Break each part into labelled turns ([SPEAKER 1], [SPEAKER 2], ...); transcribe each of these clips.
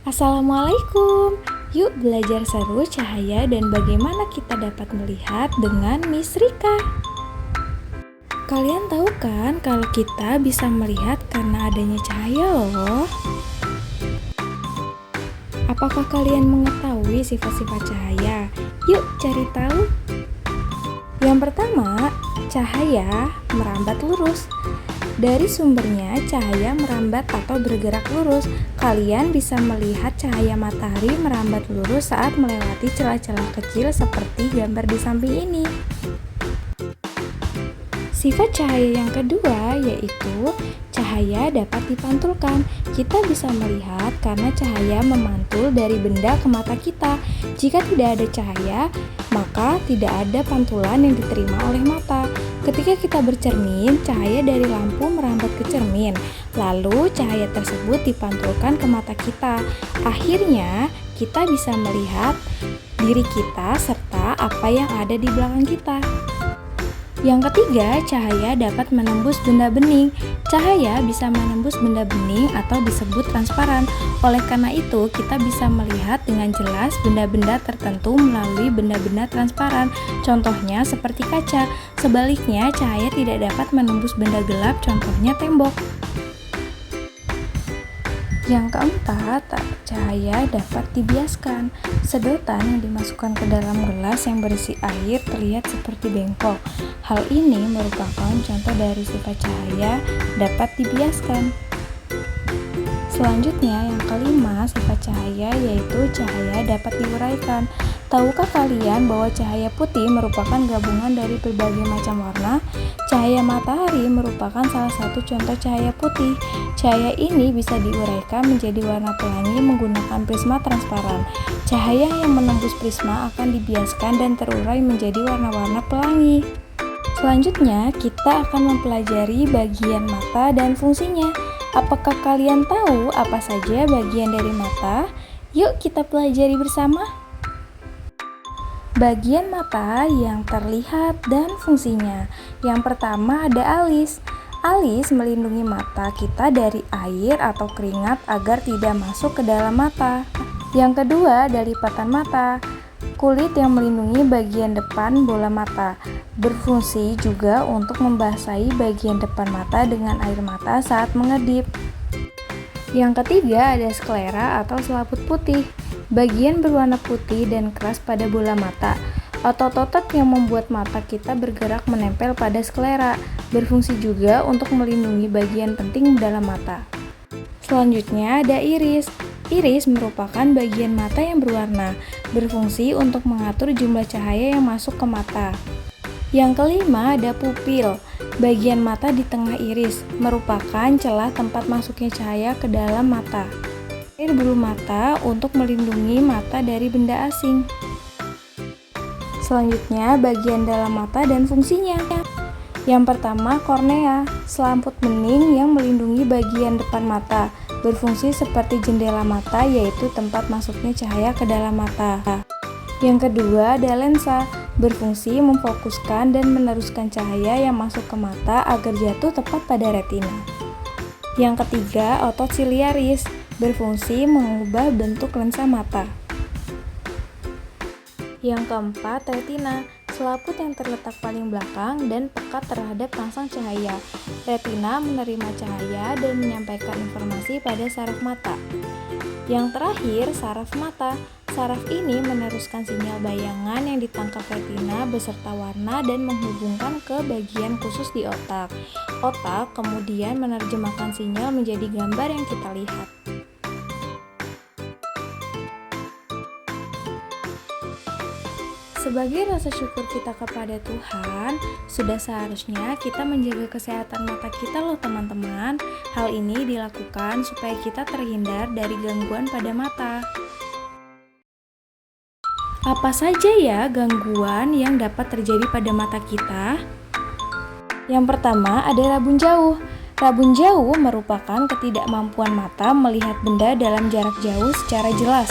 [SPEAKER 1] Assalamualaikum. Yuk belajar seru cahaya dan bagaimana kita dapat melihat dengan Miss Rika. Kalian tahu kan kalau kita bisa melihat karena adanya cahaya loh. Apakah kalian mengetahui sifat-sifat cahaya? Yuk cari tahu. Yang pertama, cahaya merambat lurus. Dari sumbernya, cahaya merambat atau bergerak lurus. Kalian bisa melihat cahaya matahari merambat lurus saat melewati celah-celah kecil seperti gambar di samping ini. Sifat cahaya yang kedua yaitu cahaya dapat dipantulkan. Kita bisa melihat karena cahaya memantul dari benda ke mata kita. Jika tidak ada cahaya, maka tidak ada pantulan yang diterima oleh mata. Ketika kita bercermin, cahaya dari lampu merambat ke cermin. Lalu cahaya tersebut dipantulkan ke mata kita. Akhirnya, kita bisa melihat diri kita serta apa yang ada di belakang kita. Yang ketiga, cahaya dapat menembus benda bening. Cahaya bisa menembus benda bening atau disebut transparan. Oleh karena itu, kita bisa melihat dengan jelas benda-benda tertentu melalui benda-benda transparan. Contohnya seperti kaca. Sebaliknya, cahaya tidak dapat menembus benda gelap, contohnya tembok. Yang keempat, cahaya dapat dibiaskan. Sedotan yang dimasukkan ke dalam gelas yang berisi air terlihat seperti bengkok. Hal ini merupakan contoh dari sifat cahaya dapat dibiaskan. Selanjutnya, yang kelima, sifat cahaya yaitu cahaya dapat diuraikan. Tahukah kalian bahwa cahaya putih merupakan gabungan dari berbagai macam warna? Cahaya matahari merupakan salah satu contoh cahaya putih. Cahaya ini bisa diuraikan menjadi warna pelangi menggunakan prisma transparan. Cahaya yang menembus prisma akan dibiaskan dan terurai menjadi warna-warna pelangi. Selanjutnya, kita akan mempelajari bagian mata dan fungsinya. Apakah kalian tahu apa saja bagian dari mata? Yuk kita pelajari bersama. Bagian mata yang terlihat dan fungsinya. Yang pertama ada alis. Alis melindungi mata kita dari air atau keringat agar tidak masuk ke dalam mata. Yang kedua ada lipatan mata. Kulit yang melindungi bagian depan bola mata. Berfungsi juga untuk membasahi bagian depan mata dengan air mata saat mengedip. Yang ketiga ada sklera atau selaput putih. Bagian berwarna putih dan keras pada bola mata. Otot-otot yang membuat mata kita bergerak menempel pada sklera. Berfungsi juga untuk melindungi bagian penting dalam mata. Selanjutnya ada iris. Iris merupakan bagian mata yang berwarna. Berfungsi untuk mengatur jumlah cahaya yang masuk ke mata. Yang kelima ada pupil. Bagian mata di tengah iris merupakan celah tempat masuknya cahaya ke dalam mata. Air bulu mata untuk melindungi mata dari benda asing. Selanjutnya, bagian dalam mata dan fungsinya. Yang pertama, kornea, selaput bening yang melindungi bagian depan mata. Berfungsi seperti jendela mata, yaitu tempat masuknya cahaya ke dalam mata. Yang kedua, ada lensa, berfungsi memfokuskan dan meneruskan cahaya yang masuk ke mata agar jatuh tepat pada retina. Yang ketiga, otot siliaris, berfungsi mengubah bentuk lensa mata. Yang keempat, retina, selaput yang terletak paling belakang dan pekat terhadap pangsang cahaya. Retina menerima cahaya dan menyampaikan informasi pada saraf mata. Yang terakhir, saraf mata. Saraf ini meneruskan sinyal bayangan yang ditangkap retina beserta warna dan menghubungkan ke bagian khusus di otak. Otak kemudian menerjemahkan sinyal menjadi gambar yang kita lihat. Sebagai rasa syukur kita kepada Tuhan, sudah seharusnya kita menjaga kesehatan mata kita loh teman-teman. Hal ini dilakukan supaya kita terhindar dari gangguan pada mata. Apa saja ya gangguan yang dapat terjadi pada mata kita? Yang pertama ada rabun jauh. Rabun jauh merupakan ketidakmampuan mata melihat benda dalam jarak jauh secara jelas.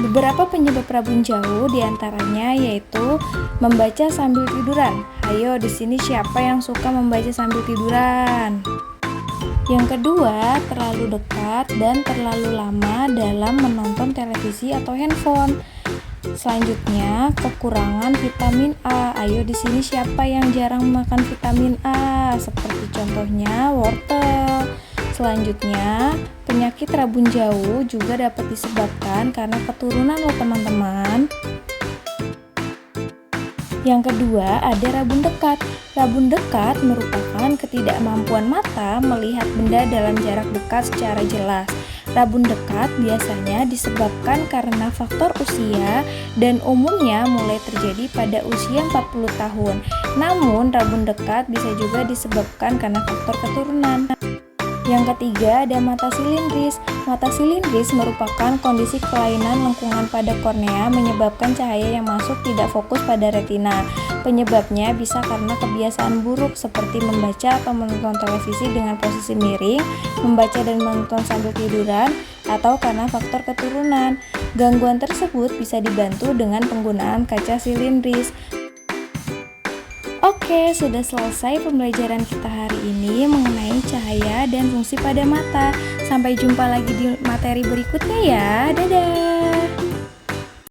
[SPEAKER 1] Beberapa penyebab rabun jauh diantaranya yaitu membaca sambil tiduran. Ayo di sini siapa yang suka membaca sambil tiduran? Yang kedua, terlalu dekat dan terlalu lama dalam menonton televisi atau handphone. Selanjutnya, kekurangan vitamin A. Ayo di sini siapa yang jarang makan vitamin A? Seperti contohnya wortel. Selanjutnya, penyakit rabun jauh juga dapat disebabkan karena keturunan loh teman-teman. Yang kedua, ada rabun dekat. Rabun dekat merupakan ketidakmampuan mata melihat benda dalam jarak dekat secara jelas. Rabun dekat biasanya disebabkan karena faktor usia dan umumnya mulai terjadi pada usia 40 tahun. Namun, rabun dekat bisa juga disebabkan karena faktor keturunan. Yang ketiga, ada mata silindris. Mata silindris merupakan kondisi kelainan lengkungan pada kornea menyebabkan cahaya yang masuk tidak fokus pada retina. Penyebabnya bisa karena kebiasaan buruk seperti membaca atau menonton televisi dengan posisi miring, membaca dan menonton sambil tiduran, atau karena faktor keturunan. Gangguan tersebut bisa dibantu dengan penggunaan kaca silindris. Oke, sudah selesai pembelajaran kita hari ini mengenai cahaya dan fungsi pada mata. Sampai jumpa lagi di materi berikutnya ya. Dadah!